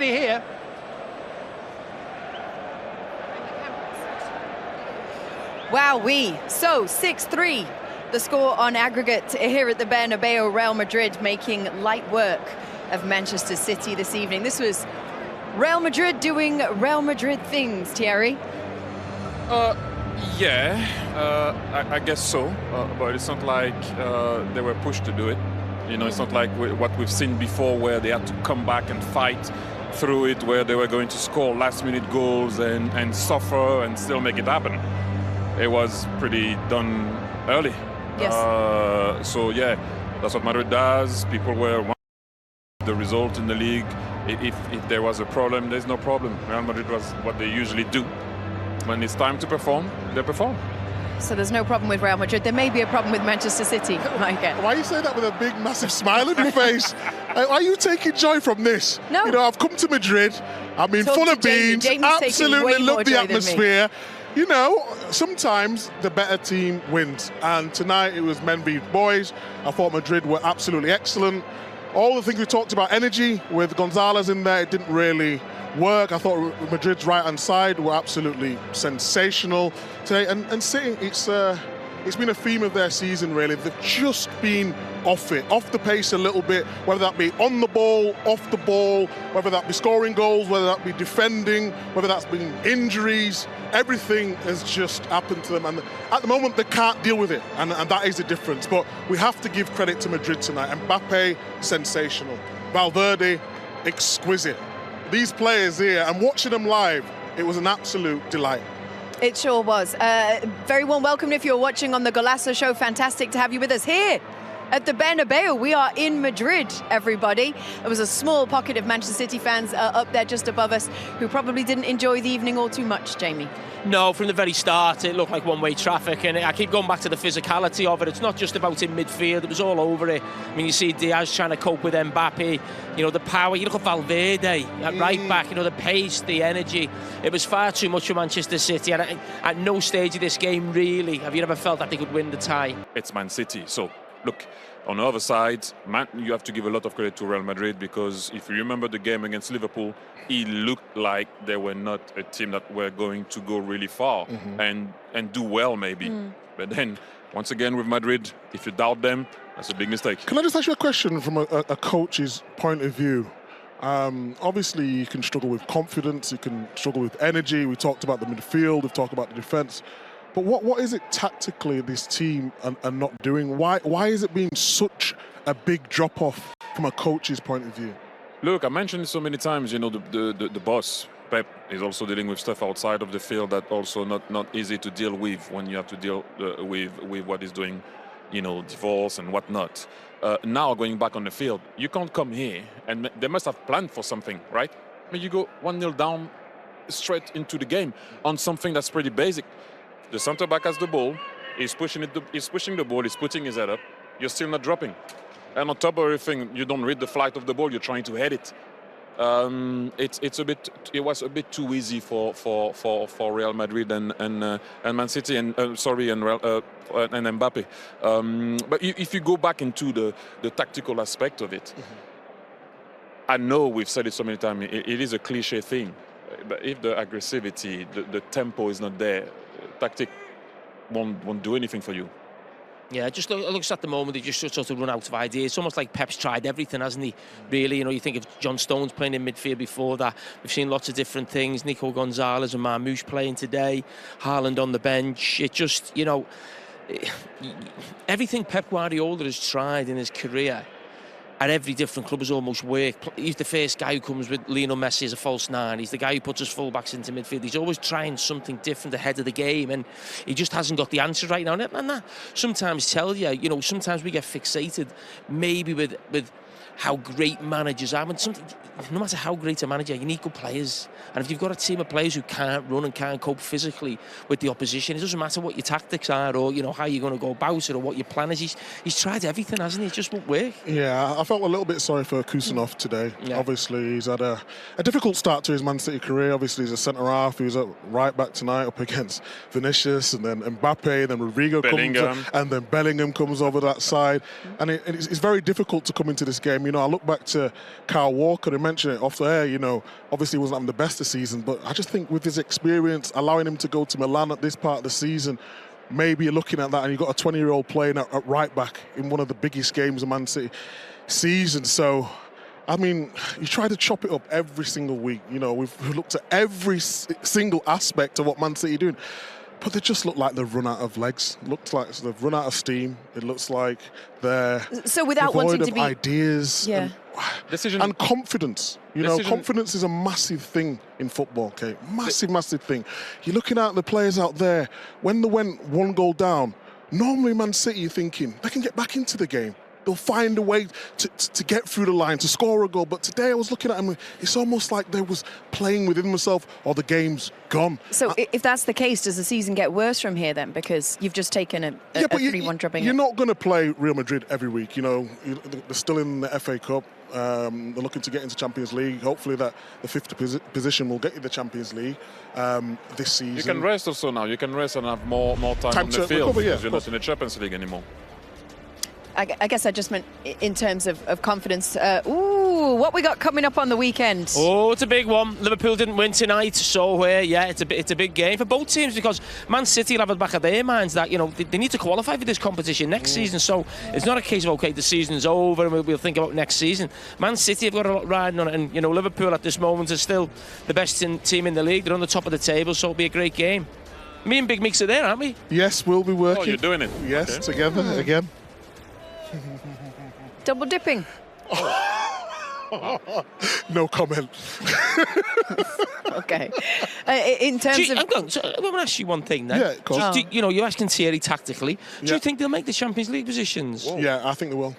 here. Wowee. So 6-3, the score on aggregate here at the Bernabeu. Real Madrid making light work of Manchester City this evening. This was Real Madrid doing Real Madrid things, Thierry. I guess so, but it's not like they were pushed to do it. You know, it's not like what we've seen before, where they had to come back and fight through it, where they were going to score last-minute goals and suffer and still make it happen. It was pretty done early. Yes. So yeah, that's what Madrid does. People were wanting the result in the league. If there was a problem, there's no problem. Real Madrid was what they usually do. When it's time to perform, they perform. So there's no problem with Real Madrid. There may be a problem with Manchester City, Micah. Why you say that with a big, massive smile on your face? Are you taking joy from this? No. You know, I've come to Madrid. I mean, full of beans. Absolutely love the atmosphere. You know, sometimes the better team wins. And tonight it was men v boys. I thought Madrid were absolutely excellent. All the things we talked about, energy with Gonzalez in there, it didn't really work. I thought Madrid's right-hand side were absolutely sensational today. And City, it's been a theme of their season, really. They've just been off it, off the pace a little bit, whether that be on the ball, off the ball, whether that be scoring goals, whether that be defending, whether that's been injuries. Everything has just happened to them. And at the moment, they can't deal with it. And that is the difference. But we have to give credit to Madrid tonight. Mbappe, sensational. Valverde, exquisite. These players here, and watching them live, it was an absolute delight. It sure was. Very warm welcome if you're watching on the Golazo Show. Fantastic to have you with us here at the Bernabeu. We are in Madrid, everybody. There was a small pocket of Manchester City fans up there just above us who probably didn't enjoy the evening all too much, Jamie. No, from the very start, it looked like one-way traffic, and I keep going back to the physicality of it. It's not just about in midfield, it was all over it. I mean, you see Diaz trying to cope with Mbappe, you know, the power. You look at Valverde at right back, you know, the pace, the energy. It was far too much for Manchester City, and at no stage of this game, really, have you ever felt that they could win the tie? It's Man City, so look, on the other side, you have to give a lot of credit to Real Madrid, because if you remember the game against Liverpool, it looked like they were not a team that were going to go really far and do well, maybe. But then, once again, with Madrid, if you doubt them, that's a big mistake. Can I just ask you a question from a coach's point of view? Obviously, you can struggle with confidence, you can struggle with energy. We talked about the midfield, we've talked about the defence. But what is it tactically this team are not doing? Why is it being such a big drop-off from a coach's point of view? Look, I mentioned it so many times, you know, the boss, Pep, is also dealing with stuff outside of the field that also not easy to deal with when you have to deal with what he's doing, you know, divorce and whatnot. Now going back on the field, you can't come here, and they must have planned for something, right? I mean, you go 1-0 down straight into the game on something that's pretty basic. The centre back has the ball, he's pushing the ball, he's putting his head up, you're still not dropping. And on top of everything, you don't read the flight of the ball, you're trying to head it. It was a bit too easy for Real Madrid and Man City and Mbappe. But if you go back into the tactical aspect of it, I know we've said it so many times, it is a cliche thing. But if the aggressivity, the tempo is not there, tactic won't do anything for you. Yeah, just looks at the moment, they just sort of run out of ideas. It's almost like Pep's tried everything, hasn't he? Really, you know, you think of John Stones playing in midfield before that. We've seen lots of different things. Nico Gonzalez and Marmoush playing today. Haaland on the bench. It just, you know, everything Pep Guardiola has tried in his career at every different club has almost worked. He's the first guy who comes with Lionel Messi as a false nine. He's the guy who puts his full-backs into midfield. He's always trying something different ahead of the game, and he just hasn't got the answer right now. And that sometimes tells you, you know, sometimes we get fixated maybe with how great managers are. And no matter how great a manager, you need good players. And if you've got a team of players who can't run and can't cope physically with the opposition, it doesn't matter what your tactics are or, you know, how you're going to go about it or what your plan is. He's tried everything, hasn't he? It just won't work. Yeah, I felt a little bit sorry for Kusanov today. Yeah. Obviously, he's had a difficult start to his Man City career. Obviously, he's a centre-half. He was at right back tonight up against Vinicius, and then Mbappe, and then Rodrigo comes, and then Bellingham comes over that side. And it's very difficult to come into this game. team. You know, I look back to Kyle Walker, they mentioned it off the air, you know, obviously he wasn't having the best of season, but I just think with his experience, allowing him to go to Milan at this part of the season, maybe you're looking at that and you've got a 20-year-old playing at right back in one of the biggest games of Man City season. So, I mean, you try to chop it up every single week. You know, we've looked at every single aspect of what Man City are doing. But they just look like they've run out of legs. It looks like they've run out of steam. It looks like they're devoid of ideas and confidence. You know, confidence is a massive thing in football, okay? Massive thing. You're looking at the players out there. When they went one goal down, normally Man City, you're thinking, they can get back into the game. They'll find a way to get through the line, to score a goal. But today I was looking at them, it's almost like they was playing within themselves or the game's gone. So if that's the case, does the season get worse from here then? Because you've just taken a 3-1 drubbing. You're not going to play Real Madrid every week. You know, they're still in the FA Cup. They're looking to get into Champions League. Hopefully that the 5th position will get you the Champions League this season. You can rest also now. You can rest and have more time on the field because you're not in the Champions League anymore. I guess I just meant in terms of confidence. What we got coming up on the weekend? Oh, it's a big one. Liverpool didn't win tonight, so it's a big game for both teams because Man City will have it back of their minds that, you know, they need to qualify for this competition next season. So it's not a case of, okay, the season's over and we'll think about next season. Man City have got a lot riding on it, and, you know, Liverpool at this moment is still the best team in the league. They're on the top of the table, so it'll be a great game. Me and Big Mix are there, aren't we? Yes, we'll be working. Oh, you're doing it. Yes, together again. Double dipping. No comment. Okay. In terms of... I'm going to ask you one thing then. Yeah, of course. You know, you're asking Thierry tactically. Do you think they'll make the Champions League positions? Whoa. Yeah, I think they will.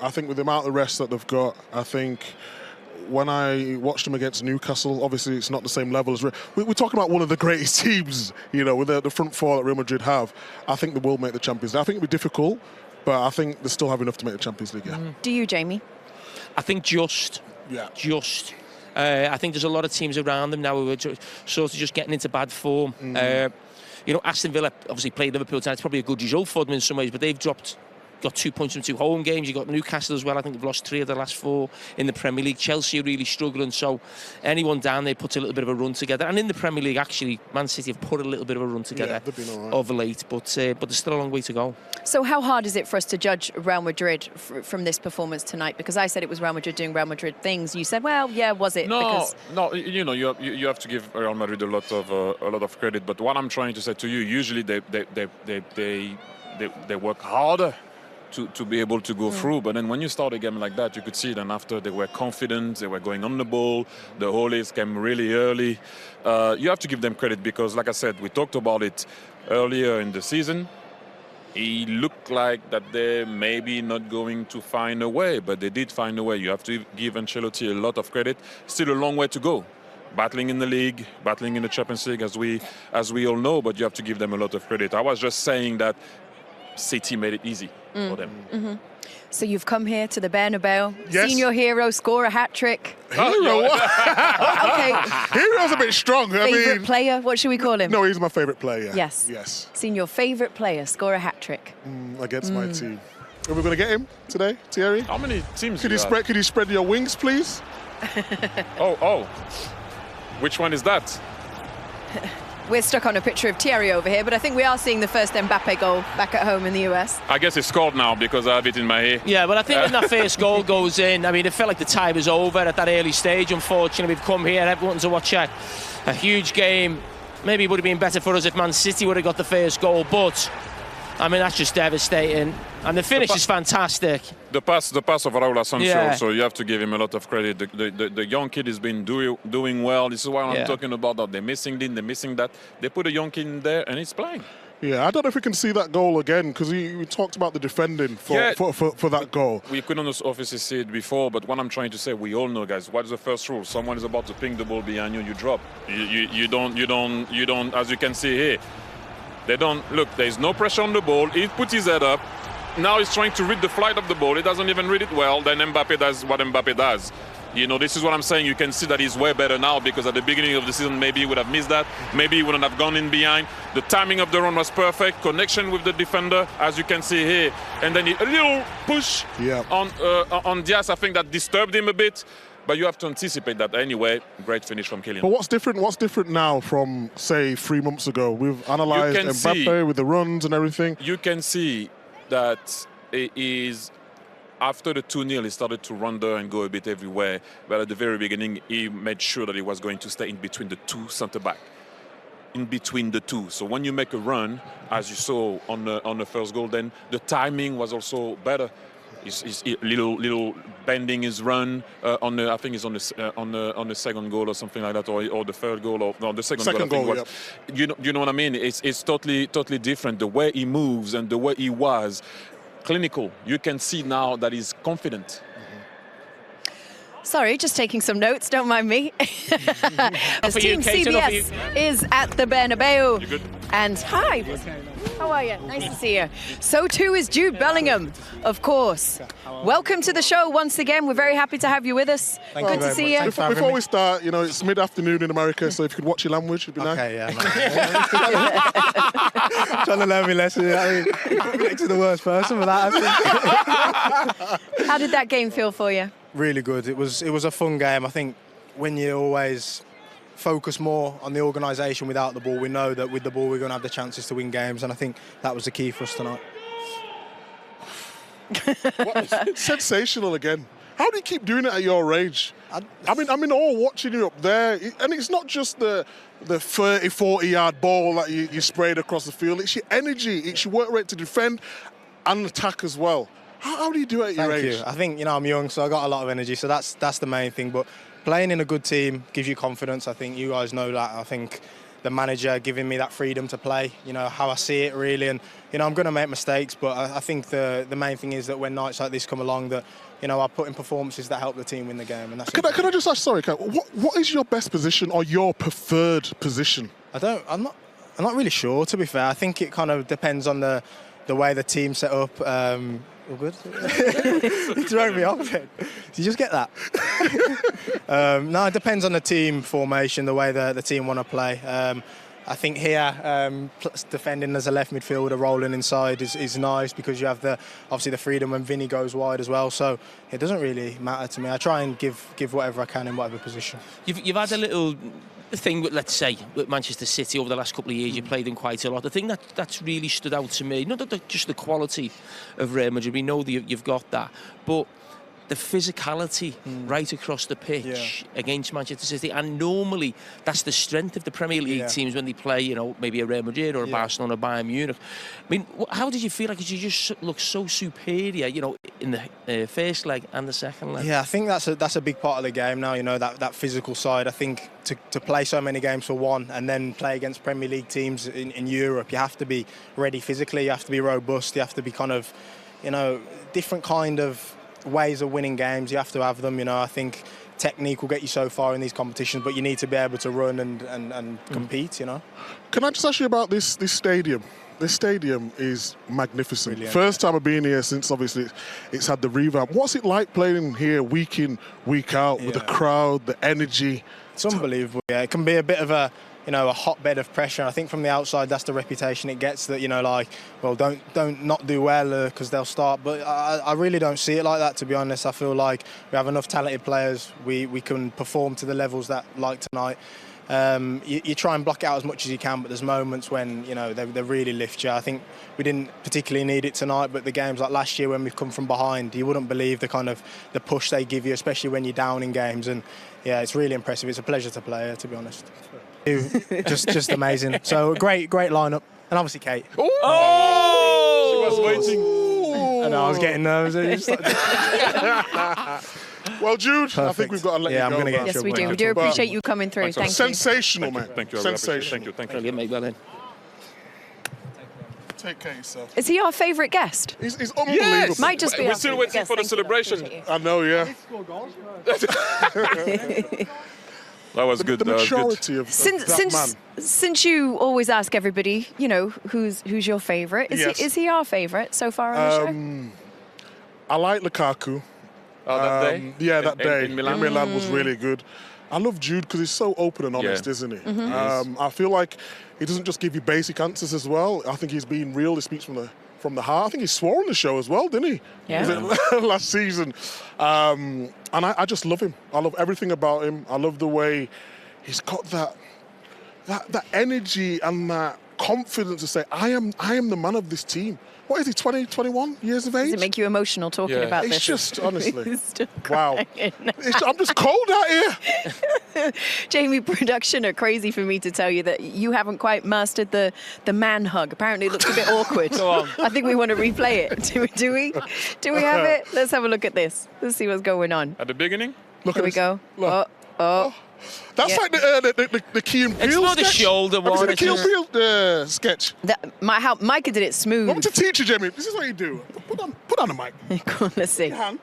I think with the amount of rest that they've got, I think when I watched them against Newcastle, obviously it's not the same level as... We're talking about one of the greatest teams, you know, with the front four that Real Madrid have. I think they will make the Champions League. I think it'll be difficult, but I think they still have enough to make the Champions League, yeah. Do you, Jamie? I think just. I think there's a lot of teams around them now who are sort of just getting into bad form. You know, Aston Villa obviously played Liverpool tonight. It's probably a good result for them in some ways, but they've got 2 points from 2 home games. You've got Newcastle as well. I think they've lost 3 of the last 4 in the Premier League. Chelsea are really struggling, so anyone down there puts a little bit of a run together. And in the Premier League, actually, Man City have put a little bit of a run together of late, but there's still a long way to go. So how hard is it for us to judge Real Madrid from this performance tonight? Because I said it was Real Madrid doing Real Madrid things. You said, well, yeah, was it? No. You know, you have to give Real Madrid a lot of credit. But what I'm trying to say to you, usually they work harder to be able to go through. But then when you start a game like that, you could see then after they were confident, they were going on the ball, the Holes came really early. You have to give them credit because, like I said, we talked about it earlier in the season. It looked like that they're maybe not going to find a way, but they did find a way. You have to give Ancelotti a lot of credit. Still a long way to go. Battling in the league, battling in the Champions League, as we all know, but you have to give them a lot of credit. I was just saying that City made it easy for them. So you've come here to the Bernabeu, yes. Seen your hero score a hat-trick. Hero? Okay. Hero's a bit strong. Favourite player? What should we call him? No, he's my favourite player. Yes. Seen your favourite player score a hat-trick. Against my team. Are we going to get him today, Thierry? How many teams Could you spread your wings, please? Oh. Which one is that? We're stuck on a picture of Thierry over here, but I think we are seeing the first Mbappe goal back at home in the US. I guess it's scored now because I have it in my hair. Yeah, but I think when that first goal goes in, I mean, it felt like the tie was over at that early stage. Unfortunately, we've come here, everyone to watch a huge game. Maybe it would have been better for us if Man City would have got the first goal, but I mean, that's just devastating. And the finish is fantastic. The pass of Raul Asensio, so you have to give him a lot of credit. The young kid has been doing well. This is why I'm talking about that. They're missing this, they're missing that. They put a young kid in there and he's playing. Yeah, I don't know if we can see that goal again because we talked about the defending for that goal. We couldn't obviously see it before, but what I'm trying to say, we all know, guys, what is the first rule? Someone is about to ping the ball behind you, you drop. You don't, as you can see here, they don't, look, there's no pressure on the ball. He put his head up. Now he's trying to read the flight of the ball. He doesn't even read it well. Then Mbappe does what Mbappe does. You know, this is what I'm saying. You can see that he's way better now, because at the beginning of the season, maybe he would have missed that. Maybe he wouldn't have gone in behind. The timing of the run was perfect. Connection with the defender, as you can see here. And then a little push on Diaz. I think that disturbed him a bit. But you have to anticipate that anyway. Great finish from Kylian. But what's different now from, say, 3 months ago? We've analysed Mbappe with the runs and everything. You can see that it is... After the 2-0, he started to wander and go a bit everywhere. But at the very beginning, he made sure that he was going to stay in between the two centre-back. In between the two. So when you make a run, as you saw on the first goal, then the timing was also better. He's little bending his run on the, I think it's on the second goal or something like that, or the third goal, or no, the second goal. Yep. You know what I mean? It's totally different. The way he moves and the way he was. Clinical. You can see now that he's confident. Sorry, just taking some notes, don't mind me. As Team CBS is at the Bernabeu. You good? And hi, how are you? Nice to see you. So too is Jude Bellingham, of course. Welcome to the show once again. We're very happy to have you with us. Good to see you. Before we start, you know, it's mid-afternoon in America, so if you could watch your language, it'd be nice. Okay, yeah. Trying to learn me lesson. I mean, next to the worst person for that, I think. How did that game feel for you? Really good. It was a fun game. I think when you always focus more on the organisation without the ball, we know that with the ball we're going to have the chances to win games, and I think that was the key for us tonight. It's sensational again. How do you keep doing it at your age? I mean, I'm in awe watching you up there, and it's not just the 30, 40-yard ball that you sprayed across the field. It's your energy, it's your work rate to defend and attack as well. How do you do it at your age? Thank you. I think, you know, I'm young, so I got a lot of energy, so that's the main thing. But playing in a good team gives you confidence. I think you guys know that. I think the manager giving me that freedom to play, you know, how I see it really. And, you know, I'm going to make mistakes, but I think the main thing is that when nights like this come along, that, you know, I put in performances that help the team win the game. And that's Can I just ask, sorry, what is your best position or your preferred position? I'm not really sure, to be fair. I think it kind of depends on the way the team's set up. All good? You throw me off it. Did you just get that? No, it depends on the team formation, the way the team want to play. I think here, defending as a left midfielder, rolling inside is nice, because you have obviously the freedom when Vinny goes wide as well. So it doesn't really matter to me. I try and give whatever I can in whatever position. You've had a little thing with, let's say, with Manchester City over the last couple of years. You played them quite a lot. The thing that's really stood out to me, not just the quality of Real Madrid, we know that you've got that, but the physicality right across the pitch against Manchester City. And normally that's the strength of the Premier League teams when they play, you know, maybe a Real Madrid or a Barcelona or Bayern Munich. I mean, how did you feel? Like, you just look so superior, you know, in the first leg and the second leg? Yeah, I think that's a big part of the game now, you know, that physical side. I think to play so many games for one and then play against Premier League teams in Europe, you have to be ready physically, you have to be robust, you have to be kind of, you know, different kind of ways of winning games. You have to have them, you know. I think technique will get you so far in these competitions, but you need to be able to run and compete, you know. Can I just ask you about this stadium? This stadium is magnificent. Brilliant. First time I've been here since obviously it's had the revamp. What's it like playing here week in, week out with the crowd, the energy? It's unbelievable. Yeah, it can be a bit of a hotbed of pressure. I think from the outside, that's the reputation it gets, that, you know, like, well, don't not do well because they'll start. But I really don't see it like that, to be honest. I feel like we have enough talented players. We can perform to the levels that, like tonight. You try and block it out as much as you can, but there's moments when, you know, they really lift you. I think we didn't particularly need it tonight, but the games like last year when we've come from behind, you wouldn't believe the push they give you, especially when you're down in games. And yeah, it's really impressive. It's a pleasure to play here, to be honest. just amazing. So great lineup, and obviously Kate. Oh! She was waiting. And I was getting nervous. Well, Jude, Perfect. I think we've got to let you go. I'm going to get Yes, we do. We do appreciate you coming through. Thank you. Sensational, man. Thank you. Sensational. Thank you. Brilliant, mate. Well in. Take care of yourself. Is he our favourite guest? He's unbelievable. Yes. Might just be We're our still favourite waiting guest. for the Thank you. celebration. Appreciate I know, yeah. That was good. The That was good. maturity of that man. Since you always ask everybody, you know, who's your favourite? Yes. Is he our favourite so far on the show? I like Lukaku. that day? Yeah, that day in Milan? Was really good. I love Jude because he's so open and honest, isn't he? I feel like he doesn't just give you basic answers as well. I think he's being real. He speaks from the heart. I think he swore on the show as well, didn't he? Yeah. Was it last season? And I just love him. I love everything about him. I love the way he's got that energy and that confidence to say, I am the man of this team. What is he, 20, 21 years of age? Does it make you emotional talking about this? It's just, honestly, Still wow. I'm just cold out here. Jamie, production are crazy for me to tell you that you haven't quite mastered the man hug. Apparently it looks a bit awkward. Go on. I think we want to replay it. Do we? Do we have it? Let's have a look at this. Let's see what's going on. At the beginning? Look Here at we this. go. Look. Oh. That's like the Key and Peele It's not the sketch. shoulder Have you one, seen the it's Key and just- Peele sketch? How Micah did it smooth. Want me to teach you, Jamie? This is what you do. Put on a mic. Go on, let's see. Your hand.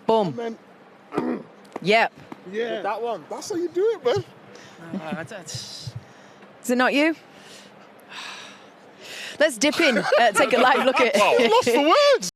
Boom. And then, Yep. yeah. That one. That's how you do it, man. Is it not you? Let's dip in. Take a live look at Lost for words.